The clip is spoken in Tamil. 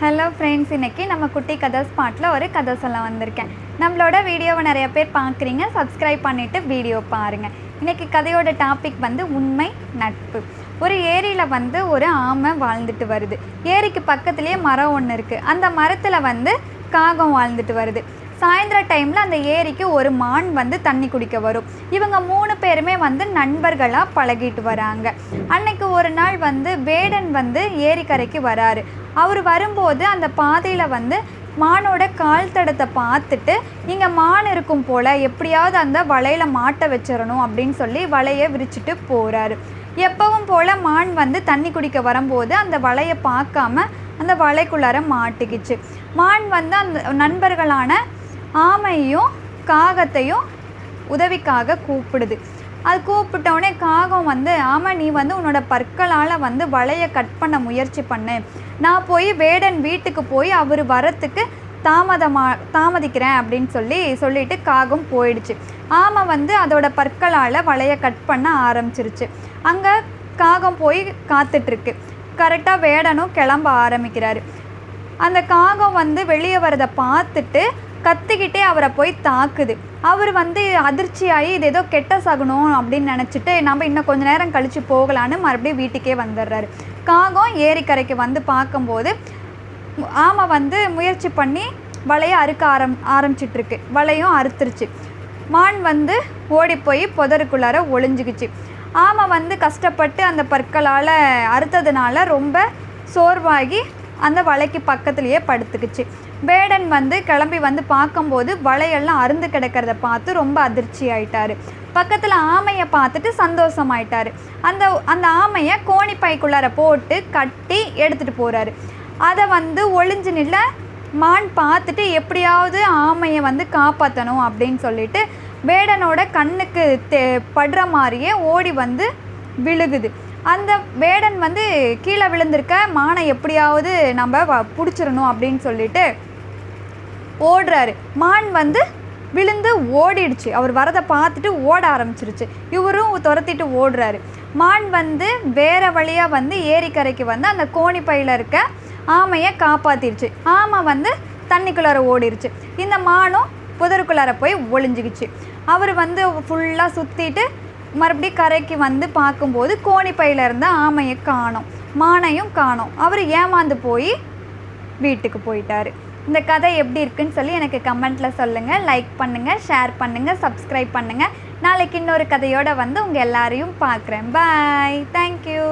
ஹலோ ஃப்ரெண்ட்ஸ், இன்றைக்கி நம்ம குட்டி கதை ஸ்பாட்டில் ஒரு கதை சொல்ல வந்திருக்கேன். நம்மளோட வீடியோவை நிறைய பேர் பார்க்குறீங்க, சப்ஸ்கிரைப் பண்ணிவிட்டு வீடியோ பாருங்கள். இன்றைக்கி கதையோட டாபிக் உண்மை நட்பு. ஒரு ஏரியில் ஒரு ஆமை வாழ்ந்துட்டு வருது. ஏரிக்கு பக்கத்துலேயே மரம் ஒன்று இருக்குது. அந்த மரத்தில் காகம் வாழ்ந்துட்டு வருது. சாயந்தர டைமில் அந்த ஏரிக்கு ஒரு மான் தண்ணி குடிக்க வரும். இவங்க 3 பேருமே நண்பர்களாக பழகிட்டு வராங்க. அன்னைக்கு ஒரு நாள் வேடன் ஏரிக்கரைக்கு வராரு. அவர் வரும்போது அந்த பாதையில் மானோட கால் தடத்தை பார்த்துட்டு, இங்கே மான் இருக்கும் போல், எப்படியாவது அந்த வலையில் மாட்ட வச்சிடணும் அப்படின்னு சொல்லி வலையை விரிச்சிட்டு போகிறாரு. எப்பவும் போல் மான் தண்ணி குடிக்க வரும்போது அந்த வலையை பார்க்காம அந்த வலைக்குள்ளார மாட்டிக்கிச்சு. மான் அந்த நண்பர்களான ஆமையும் காகத்தையும் உதவிக்காக கூப்பிடுது. அது கூப்பிட்டோடனே காகம் ஆமை, நீ உன்னோட பற்களால் வலையை கட் பண்ண முயற்சி பண்ணு. நான் போய் வேடன் வீட்டுக்கு போய் அவர் வரத்துக்கு தாமதிக்கிறேன் அப்படின்னு சொல்லிட்டு காகம் போயிடுச்சு. ஆமை அதோட பற்களால் வலையை கட் பண்ண ஆரம்பிச்சிருச்சு. அங்கே காகம் போய் காத்துட்ருக்கு. கரெக்டாக வேடனும் கிளம்ப ஆரம்பிக்கிறாரு. அந்த காகம் வெளியே வரதை பார்த்துட்டு கத்திக்கிட்டே அவரை போய் தாக்குது. அவர் அதிர்ச்சியாகி இது ஏதோ கெட்ட சகுனம் அப்படின்னு நினச்சிட்டு நம்ம இன்னும் கொஞ்சம் நேரம் கழித்து போகலான்னு மறுபடியும் வீட்டுக்கே வந்துடுறாரு. காகம் ஏரிக்கரைக்கு பார்க்கும்போது ஆமை முயற்சி பண்ணி வலையை அறுக்க ஆரம்பிச்சிட்ருக்கு. வலையும் அறுத்துருச்சு. மான் ஓடி போய் புதருக்குள்ளார ஒளிஞ்சிக்கிச்சு. ஆமை கஷ்டப்பட்டு அந்த பற்களால் அறுத்ததுனால ரொம்ப சோர்வாகி அந்த வலைக்கு பக்கத்துலேயே படுத்துக்குச்சு. வேடன் கிளம்பி பார்க்கும்போது வலையெல்லாம் அருந்து கிடக்கிறத பார்த்து ரொம்ப அதிர்ச்சி ஆயிட்டாரு. பக்கத்தில் ஆமையை பார்த்துட்டு சந்தோஷமாயிட்டாரு. அந்த ஆமையை கோணி பைக்குள்ளார போட்டு கட்டி எடுத்துகிட்டு போகிறாரு. அதை ஒளிஞ்சு நில்ல மான் பார்த்துட்டு எப்படியாவது ஆமையை காப்பாற்றணும் அப்படின்னு சொல்லிட்டு வேடனோட கண்ணுக்கு படுற மாதிரியே ஓடி விழுகுது. அந்த வேடன் கீழே விழுந்திருக்க மானை எப்படியாவது நம்ம பிடிச்சிடணும் அப்படின்னு சொல்லிட்டு ஓடுறாரு. மான் விழுந்து ஓடிடுச்சு. அவர் வரதை பார்த்துட்டு ஓட ஆரம்பிச்சிருச்சு. இவரும் துரத்திட்டு ஓடுறாரு. மான் வேறு வழியாக ஏரிக்கரைக்கு அந்த கோணி பையில் இருக்க ஆமையை காப்பாற்றிடுச்சு. ஆமை தண்ணிக்குள்ளார ஓடிடுச்சு. இந்த மானும் புதருக்குள்ளார போய் ஒளிஞ்சிக்கிச்சு. அவர் ஃபுல்லாக சுற்றிட்டு மறுபடியும் கரைக்கு பார்க்கும்போது கோணி பையில் இருந்த ஆமையை காணோம், மானையும் காணோம். அவர் ஏமாந்து போய் வீட்டுக்கு போயிட்டார். இந்த கதை எப்படி இருக்குன்னு சொல்லி எனக்கு கமெண்ட்டில் சொல்லுங்கள். லைக் பண்ணுங்கள், ஷேர் பண்ணுங்கள், சப்ஸ்கிரைப் பண்ணுங்கள். நாளைக்கு இன்னொரு கதையோடு உங்கள் எல்லாரையும் பார்க்குறேன். பாய், தேங்க்யூ.